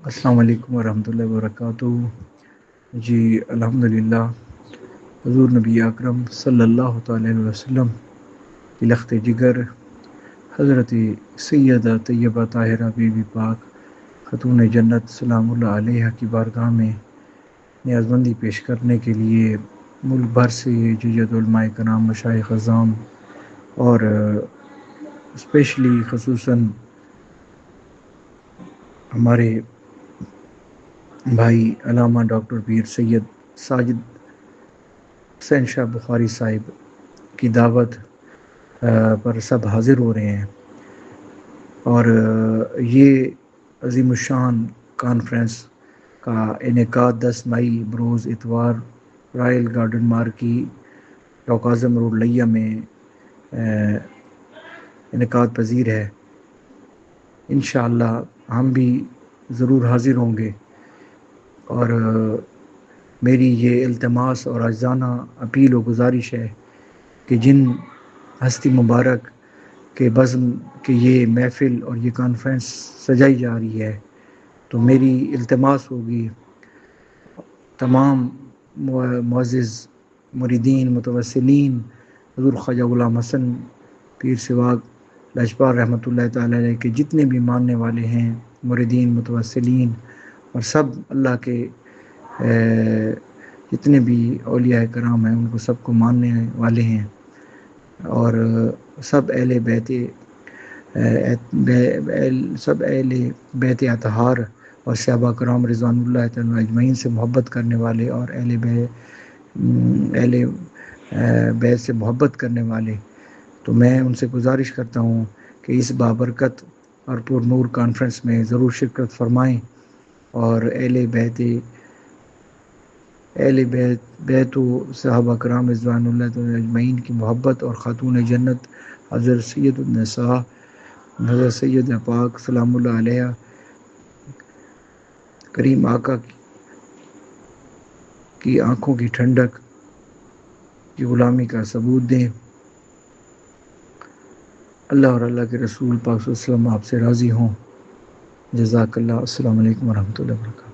السلام علیکم ورحمۃ اللہ وبرکاتہ۔ جی الحمدللہ، حضور نبی اکرم صلی اللہ تعالی علیہ وسلم کی لخت جگر حضرت سیدہ طیبہ طاہرہ بی بی پاک خاتون جنت سلام اللہ علیہ کی بارگاہ میں نیازمندی پیش کرنے کے لیے ملک بھر سے جید علماء کرام، مشائخ اعظام اور اسپیشلی خصوصاً ہمارے بھائی علامہ ڈاکٹر پیر سید ساجد حسین شاہ بخاری صاحب کی دعوت پر سب حاضر ہو رہے ہیں، اور یہ عظیم الشان کانفرنس کا انعقاد 10 مئی بروز اتوار رائل گارڈن مارکی ڈاک اعظم روڈ لیا میں انعقاد پذیر ہے۔ انشاءاللہ ہم بھی ضرور حاضر ہوں گے، اور میری یہ التماس اور عاجزانہ اپیل و گزارش ہے کہ جن ہستی مبارک کے بزم کے یہ محفل اور یہ کانفرنس سجائی جا رہی ہے، تو میری التماس ہوگی تمام معزز مریدین متوسلین حضور خواجہ غلام حسن پیر سواگ لاجپار رحمۃ اللہ تعالی علیہ کے جتنے بھی ماننے والے ہیں، مریدین متوسلین اور سب اللہ کے جتنے بھی اولیاء کرام ہیں ان کو سب کو ماننے والے ہیں، اور سب اہل بیت اطہار اور صحابہ کرام رضوان اللہ تعالی اجمعین سے محبت کرنے والے اور اہل بیت سے محبت کرنے والے، تو میں ان سے گزارش کرتا ہوں کہ اس بابرکت اور پر نور کانفرنس میں ضرور شرکت فرمائیں، اور اہل بیت و صحابہ کرام رضوان اللہ تعالی اجمعین کی محبت اور خاتون جنت حضرت سید النساء حضرت سید پاک سلام اللہ علیہ کریم آقا کی آنکھوں کی ٹھنڈک کی غلامی کا ثبوت دیں۔ اللہ اور اللہ کے رسول پاک صلی اللہ علیہ وسلم آپ سے راضی ہوں۔ جزاک اللہ۔ السلام علیکم ورحمۃ اللہ وبرکاتہ۔